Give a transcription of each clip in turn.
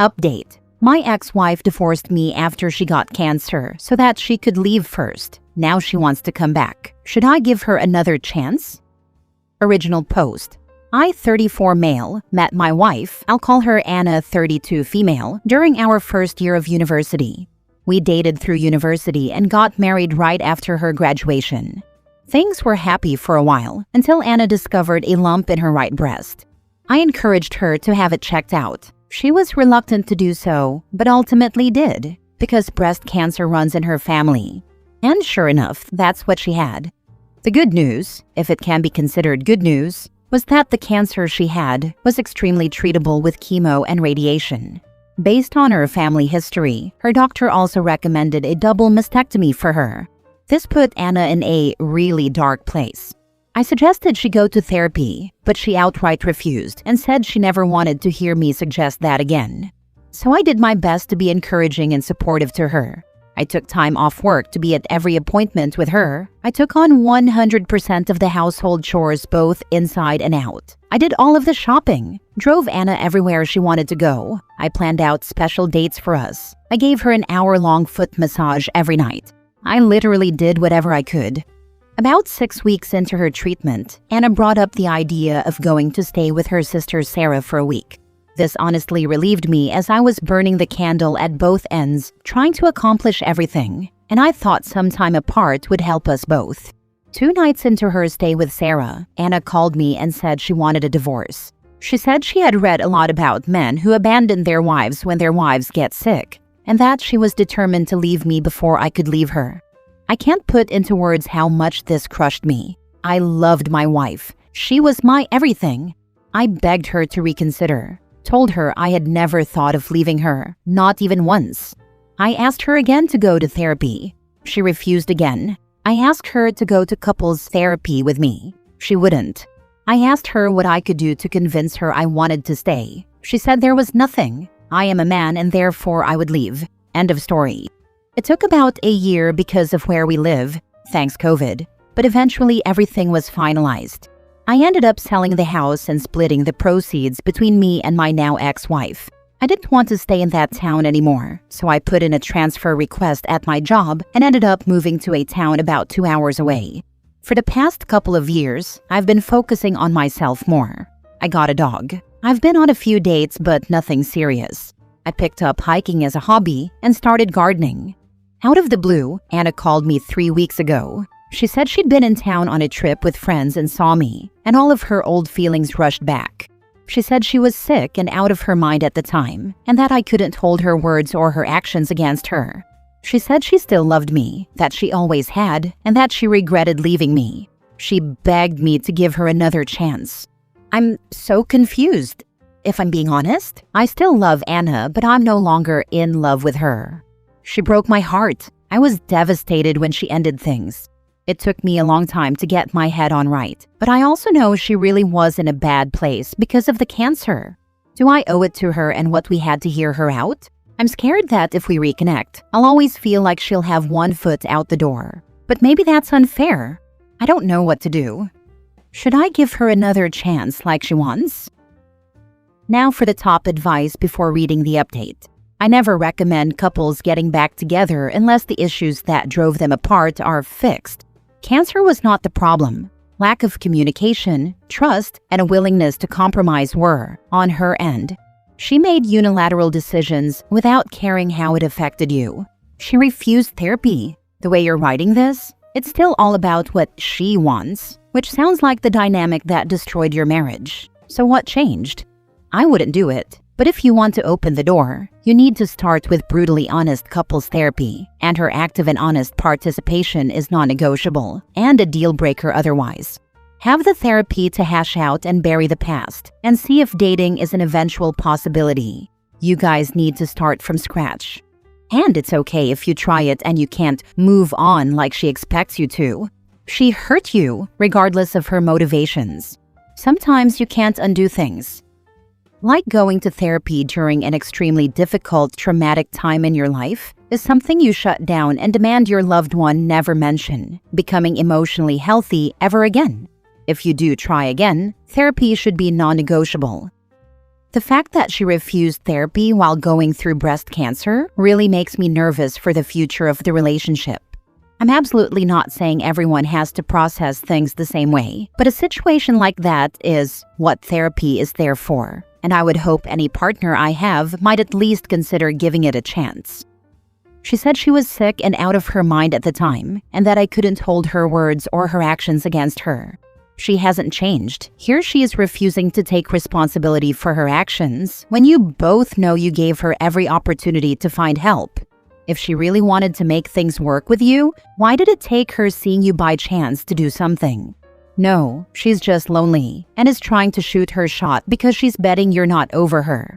Update. My ex-wife divorced me after she got cancer so that she could leave first. Now she wants to come back. Should I give her another chance? Original post. I, 34 male, met my wife, I'll call her Anna, 32 female, during our first year of university. We dated through university and got married right after her graduation. Things were happy for a while until Anna discovered a lump in her right breast. I encouraged her to have it checked out. She was reluctant to do so, but ultimately did, because breast cancer runs in her family. And sure enough, that's what she had. The good news, if it can be considered good news, was that the cancer she had was extremely treatable with chemo and radiation. Based on her family history, her doctor also recommended a double mastectomy for her. This put Anna in a really dark place. I suggested she go to therapy, but she outright refused and said she never wanted to hear me suggest that again. So I did my best to be encouraging and supportive to her. I took time off work to be at every appointment with her. I took on 100% of the household chores both inside and out. I did all of the shopping, drove Anna everywhere she wanted to go. I planned out special dates for us. I gave her an hour-long foot massage every night. I literally did whatever I could. About 6 weeks into her treatment, Anna brought up the idea of going to stay with her sister Sarah for a week. This honestly relieved me as I was burning the candle at both ends, trying to accomplish everything, and I thought some time apart would help us both. 2 nights into her stay with Sarah, Anna called me and said she wanted a divorce. She said she had read a lot about men who abandon their wives when their wives get sick, and that she was determined to leave me before I could leave her. I can't put into words how much this crushed me. I loved my wife. She was my everything. I begged her to reconsider, told her I had never thought of leaving her, not even once. I asked her again to go to therapy. She refused again. I asked her to go to couples therapy with me. She wouldn't. I asked her what I could do to convince her I wanted to stay. She said there was nothing. I am a man and therefore I would leave. End of story. It took about a year because of where we live, thanks COVID, but eventually everything was finalized. I ended up selling the house and splitting the proceeds between me and my now ex-wife. I didn't want to stay in that town anymore, so I put in a transfer request at my job and ended up moving to a town about 2 hours away. For the past couple of years, I've been focusing on myself more. I got a dog. I've been on a few dates, but nothing serious. I picked up hiking as a hobby and started gardening. Out of the blue, Anna called me 3 weeks ago. She said she'd been in town on a trip with friends and saw me, and all of her old feelings rushed back. She said she was sick and out of her mind at the time, and that I couldn't hold her words or her actions against her. She said she still loved me, that she always had, and that she regretted leaving me. She begged me to give her another chance. I'm so confused. If I'm being honest, I still love Anna, but I'm no longer in love with her. She broke my heart. I was devastated when she ended things. It took me a long time to get my head on right, but I also know she really was in a bad place because of the cancer. Do I owe it to her and what we had to hear her out? I'm scared that if we reconnect, I'll always feel like she'll have one foot out the door. But maybe that's unfair. I don't know what to do. Should I give her another chance like she wants? Now for the top advice before reading the update. I never recommend couples getting back together unless the issues that drove them apart are fixed. Cancer was not the problem. Lack of communication, trust, and a willingness to compromise were, on her end. She made unilateral decisions without caring how it affected you. She refused therapy. The way you're writing this, it's still all about what she wants, which sounds like the dynamic that destroyed your marriage. So what changed? I wouldn't do it. But if you want to open the door, you need to start with brutally honest couples therapy, and her active and honest participation is non-negotiable and a deal breaker otherwise. Have the therapy to hash out and bury the past, and see if dating is an eventual possibility. You guys need to start from scratch. And it's okay if you try it and you can't move on like she expects you to. She hurt you, regardless of her motivations. Sometimes you can't undo things. Like going to therapy during an extremely difficult, traumatic time in your life is something you shut down and demand your loved one never mention, becoming emotionally healthy ever again. If you do try again, therapy should be non-negotiable. The fact that she refused therapy while going through breast cancer really makes me nervous for the future of the relationship. I'm absolutely not saying everyone has to process things the same way, but a situation like that is what therapy is there for, and I would hope any partner I have might at least consider giving it a chance. She said she was sick and out of her mind at the time, and that I couldn't hold her words or her actions against her. She hasn't changed. Here she is refusing to take responsibility for her actions when you both know you gave her every opportunity to find help. If she really wanted to make things work with you, why did it take her seeing you by chance to do something? No, she's just lonely and is trying to shoot her shot because she's betting you're not over her.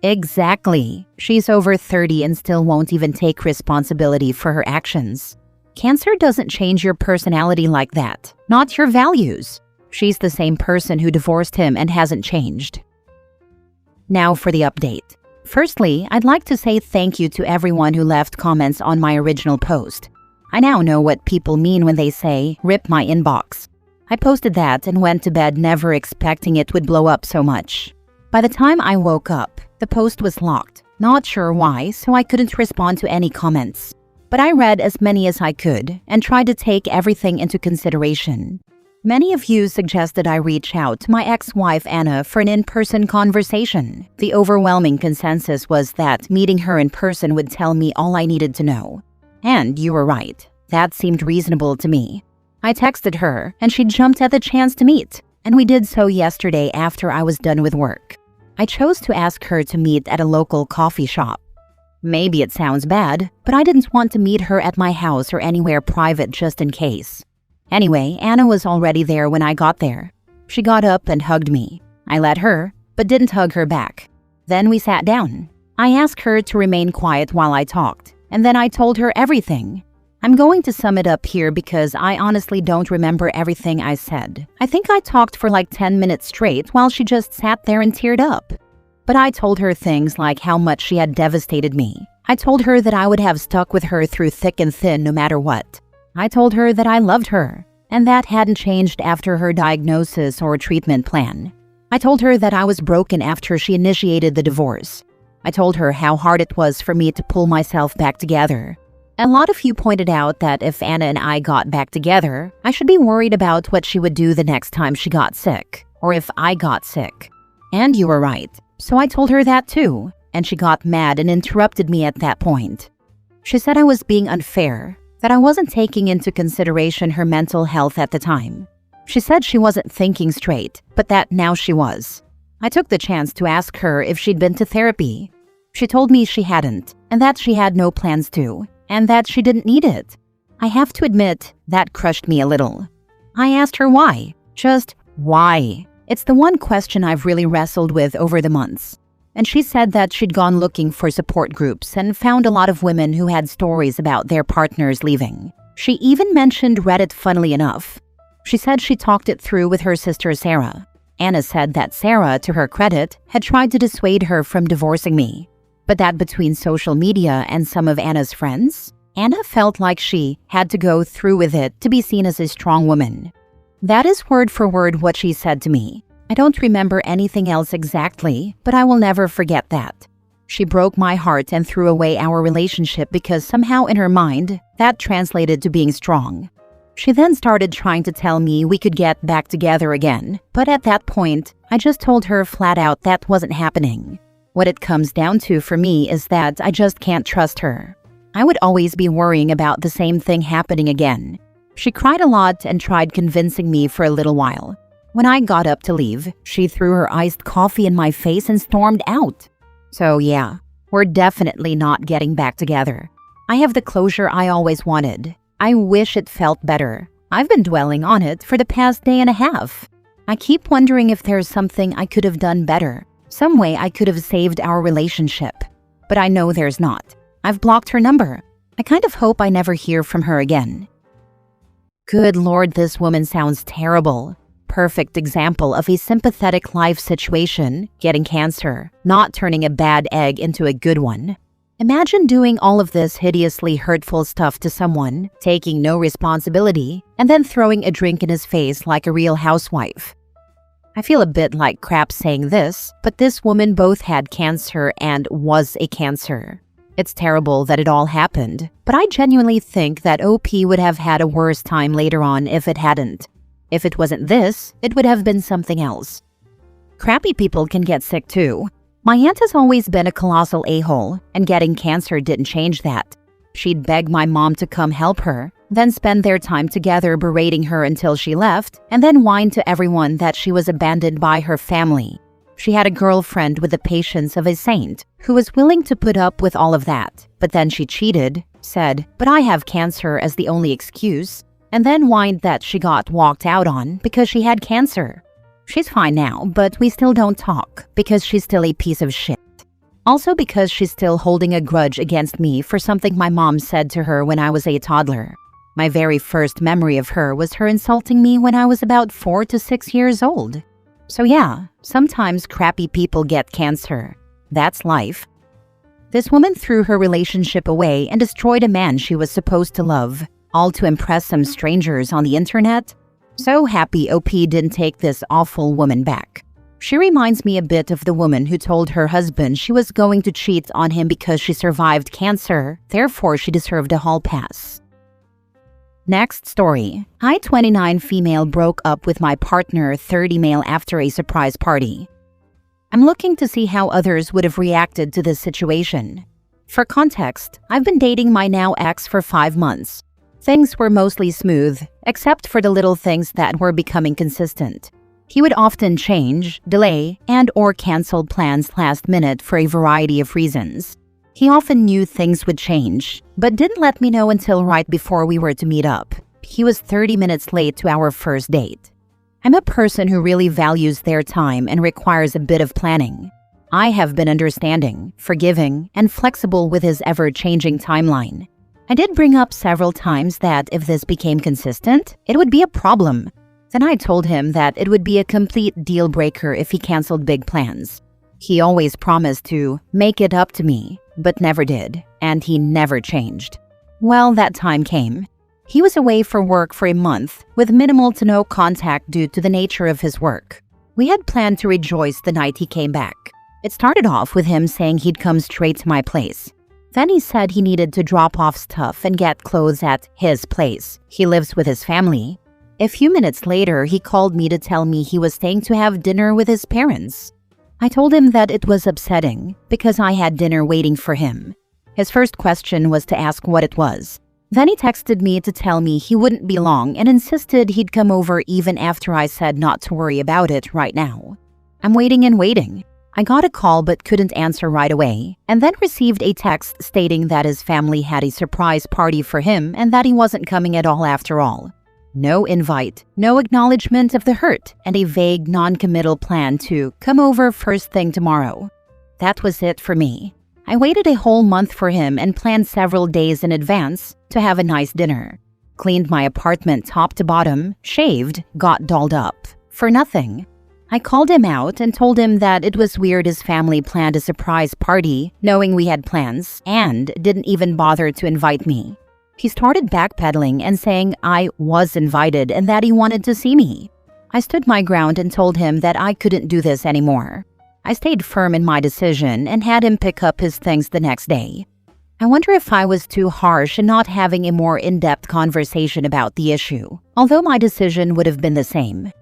Exactly. She's over 30 and still won't even take responsibility for her actions. Cancer doesn't change your personality like that, not your values. She's the same person who divorced him and hasn't changed. Now for the update. Firstly, I'd like to say thank you to everyone who left comments on my original post. I now know what people mean when they say, "rip my inbox." I posted that and went to bed never expecting it would blow up so much. By the time I woke up, the post was locked. Not sure why, so I couldn't respond to any comments. But I read as many as I could and tried to take everything into consideration. Many of you suggested I reach out to my ex-wife Anna for an in-person conversation. The overwhelming consensus was that meeting her in person would tell me all I needed to know. And you were right. That seemed reasonable to me. I texted her, and she jumped at the chance to meet, and we did so yesterday after I was done with work. I chose to ask her to meet at a local coffee shop. Maybe it sounds bad, but I didn't want to meet her at my house or anywhere private just in case. Anyway, Anna was already there when I got there. She got up and hugged me. I let her, but didn't hug her back. Then we sat down. I asked her to remain quiet while I talked, and then I told her everything. I'm going to sum it up here because I honestly don't remember everything I said. I think I talked for like 10 minutes straight while she just sat there and teared up. But I told her things like how much she had devastated me. I told her that I would have stuck with her through thick and thin no matter what. I told her that I loved her, and that hadn't changed after her diagnosis or treatment plan. I told her that I was broken after she initiated the divorce. I told her how hard it was for me to pull myself back together. A lot of you pointed out that if Anna and I got back together, I should be worried about what she would do the next time she got sick, or if I got sick. And you were right. So I told her that too, and she got mad and interrupted me at that point. She said I was being unfair, that I wasn't taking into consideration her mental health at the time. She said she wasn't thinking straight, but that now she was. I took the chance to ask her if she'd been to therapy. She told me she hadn't, and that she had no plans to, and that she didn't need it. I have to admit, that crushed me a little. I asked her why. Just why? It's the one question I've really wrestled with over the months. And she said that she'd gone looking for support groups and found a lot of women who had stories about their partners leaving. She even mentioned Reddit, funnily enough. She said she talked it through with her sister Sarah. Anna said that Sarah, to her credit, had tried to dissuade her from divorcing me. But that between social media and some of Anna's friends, Anna felt like she had to go through with it to be seen as a strong woman. That is word for word what she said to me. I don't remember anything else exactly, but I will never forget that. She broke my heart and threw away our relationship because somehow in her mind, that translated to being strong. She then started trying to tell me we could get back together again, but at that point, I just told her flat out that wasn't happening. What it comes down to for me is that I just can't trust her. I would always be worrying about the same thing happening again. She cried a lot and tried convincing me for a little while. When I got up to leave, she threw her iced coffee in my face and stormed out. So yeah, we're definitely not getting back together. I have the closure I always wanted. I wish it felt better. I've been dwelling on it for the past day and a half. I keep wondering if there's something I could have done better, some way I could have saved our relationship. But I know there's not. I've blocked her number. I kind of hope I never hear from her again. Good Lord, this woman sounds terrible. Perfect example of a sympathetic life situation, getting cancer, not turning a bad egg into a good one. Imagine doing all of this hideously hurtful stuff to someone, taking no responsibility, and then throwing a drink in his face like a real housewife. I feel a bit like crap saying this, but this woman both had cancer and was a cancer. It's terrible that it all happened, but I genuinely think that OP would have had a worse time later on if it hadn't. If it wasn't this, it would have been something else. Crappy people can get sick too. My aunt has always been a colossal a-hole, and getting cancer didn't change that. She'd beg my mom to come help her, then spend their time together berating her until she left, and then whine to everyone that she was abandoned by her family. She had a girlfriend with the patience of a saint who was willing to put up with all of that, but then she cheated, said, "But I have cancer" as the only excuse, and then whined that she got walked out on because she had cancer. She's fine now, but we still don't talk because she's still a piece of shit. Also because she's still holding a grudge against me for something my mom said to her when I was a toddler. My very first memory of her was her insulting me when I was about 4 to 6 years old. So yeah, sometimes crappy people get cancer. That's life. This woman threw her relationship away and destroyed a man she was supposed to love, all to impress some strangers on the internet. So happy OP didn't take this awful woman back. She reminds me a bit of the woman who told her husband she was going to cheat on him because she survived cancer, therefore she deserved a hall pass. Next story. I, 29 female, broke up with my partner, 30 male, after a surprise party. I'm looking to see how others would have reacted to this situation. For context, I've been dating my now ex for 5 months. Things were mostly smooth, except for the little things that were becoming consistent. He would often change, delay, and/or cancel plans last minute for a variety of reasons. He often knew things would change, but didn't let me know until right before we were to meet up. He was 30 minutes late to our first date. I'm a person who really values their time and requires a bit of planning. I have been understanding, forgiving, and flexible with his ever-changing timeline. I did bring up several times that if this became consistent, it would be a problem. Then I told him that it would be a complete deal breaker if he canceled big plans. He always promised to make it up to me, but never did, and he never changed. Well, that time came. He was away for work for a month, with minimal to no contact due to the nature of his work. We had planned to rejoice the night he came back. It started off with him saying he'd come straight to my place. Then he said he needed to drop off stuff and get clothes at his place. He lives with his family. A few minutes later, he called me to tell me he was staying to have dinner with his parents. I told him that it was upsetting because I had dinner waiting for him. His first question was to ask what it was. Then he texted me to tell me he wouldn't be long and insisted he'd come over even after I said not to worry about it right now. I'm waiting and waiting. I got a call but couldn't answer right away, and then received a text stating that his family had a surprise party for him and that he wasn't coming at all after all. No invite, no acknowledgement of the hurt, and a vague non-committal plan to come over first thing tomorrow. That was it for me. I waited a whole month for him and planned several days in advance to have a nice dinner. Cleaned my apartment top to bottom, shaved, got dolled up. For nothing. I called him out and told him that it was weird his family planned a surprise party, knowing we had plans, and didn't even bother to invite me. He started backpedaling and saying I was invited and that he wanted to see me. I stood my ground and told him that I couldn't do this anymore. I stayed firm in my decision and had him pick up his things the next day. I wonder if I was too harsh in not having a more in-depth conversation about the issue, although my decision would have been the same.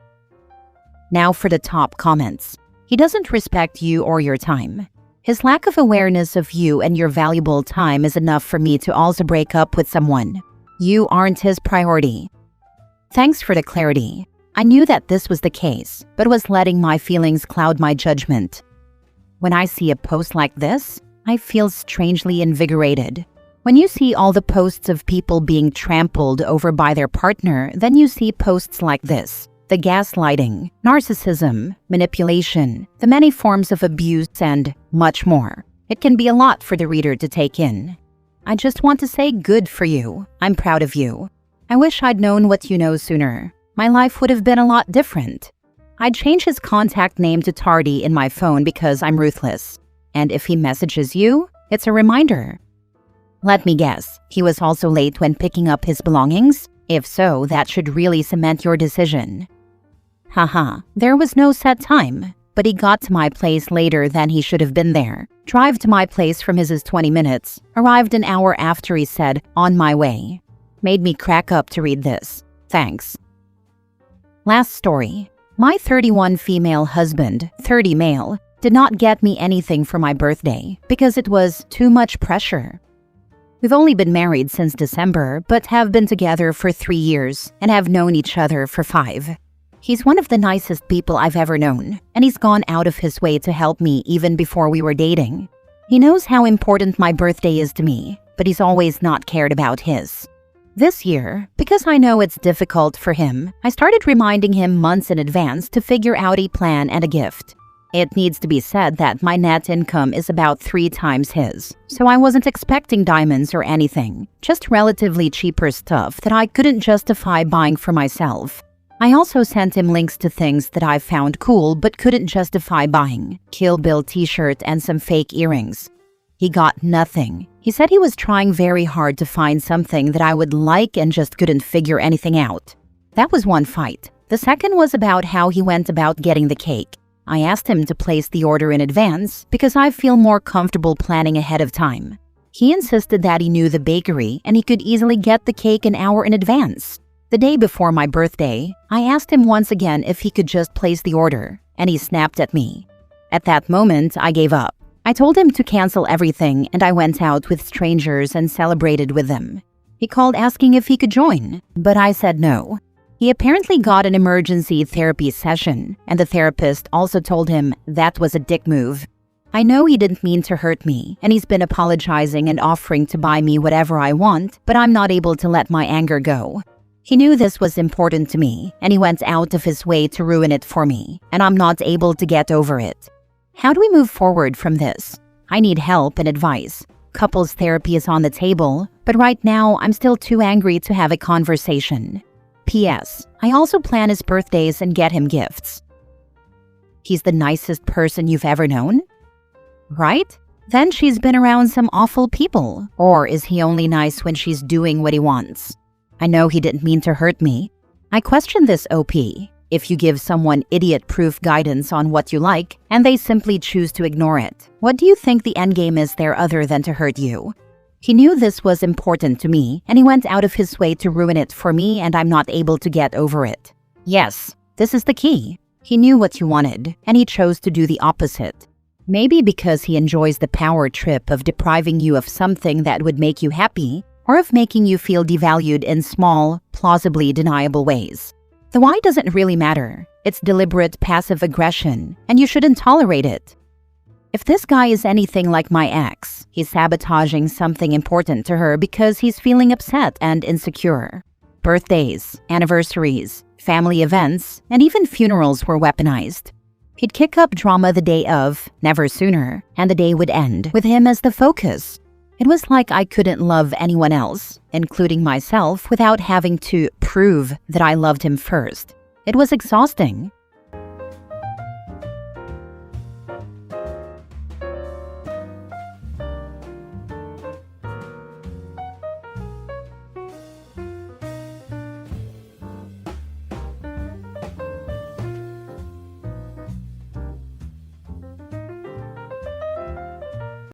Now for the top comments. He doesn't respect you or your time. His lack of awareness of you and your valuable time is enough for me to also break up with someone. You aren't his priority. Thanks for the clarity. I knew that this was the case, but was letting my feelings cloud my judgment. When I see a post like this, I feel strangely invigorated. When you see all the posts of people being trampled over by their partner, then you see posts like this. The gaslighting, narcissism, manipulation, the many forms of abuse, and much more. It can be a lot for the reader to take in. I just want to say good for you. I'm proud of you. I wish I'd known what you know sooner. My life would have been a lot different. I'd change his contact name to Tardy in my phone because I'm ruthless. And if he messages you, it's a reminder. Let me guess, he was also late when picking up his belongings? If so, that should really cement your decision. Haha, there was no set time, but he got to my place later than he should have been there. Drive to my place from his 20 minutes. Arrived an hour after he said, on my way. Made me crack up to read this. Thanks. Last story. My 31 female husband, 30 male, did not get me anything for my birthday because it was too much pressure. We've only been married since December, but have been together for 3 years and have known each other for 5. He's one of the nicest people I've ever known, and he's gone out of his way to help me even before we were dating. He knows how important my birthday is to me, but he's always not cared about his. This year, because I know it's difficult for him, I started reminding him months in advance to figure out a plan and a gift. It needs to be said that my net income is about 3 times his, so I wasn't expecting diamonds or anything, just relatively cheaper stuff that I couldn't justify buying for myself. I also sent him links to things that I found cool but couldn't justify buying, Kill Bill t-shirt and some fake earrings. He got nothing. He said he was trying very hard to find something that I would like and just couldn't figure anything out. That was one fight. The second was about how he went about getting the cake. I asked him to place the order in advance because I feel more comfortable planning ahead of time. He insisted that he knew the bakery and he could easily get the cake an hour in advance. The day before my birthday, I asked him once again if he could just place the order, and he snapped at me. At that moment, I gave up. I told him to cancel everything and I went out with strangers and celebrated with them. He called asking if he could join, but I said no. He apparently got an emergency therapy session, and the therapist also told him that was a dick move. I know he didn't mean to hurt me, and he's been apologizing and offering to buy me whatever I want, but I'm not able to let my anger go. He knew this was important to me, and he went out of his way to ruin it for me, and I'm not able to get over it. How do we move forward from this? I need help and advice. Couples therapy is on the table, but right now I'm still too angry to have a conversation. P.S. I also plan his birthdays and get him gifts. He's the nicest person you've ever known? Right? Then she's been around some awful people. Or is he only nice when she's doing what he wants? I know he didn't mean to hurt me. I question this OP. If you give someone idiot-proof guidance on what you like, and they simply choose to ignore it, what do you think the endgame is there other than to hurt you? He knew this was important to me, and he went out of his way to ruin it for me, and I'm not able to get over it. Yes, this is the key. He knew what you wanted, and he chose to do the opposite. Maybe because he enjoys the power trip of depriving you of something that would make you happy, or of making you feel devalued in small, plausibly deniable ways. The why doesn't really matter. It's deliberate passive aggression, and you shouldn't tolerate it. If this guy is anything like my ex, he's sabotaging something important to her because he's feeling upset and insecure. Birthdays, anniversaries, family events, and even funerals were weaponized. He'd kick up drama the day of, never sooner, and the day would end with him as the focus. It was like I couldn't love anyone else, including myself, without having to prove that I loved him first. It was exhausting.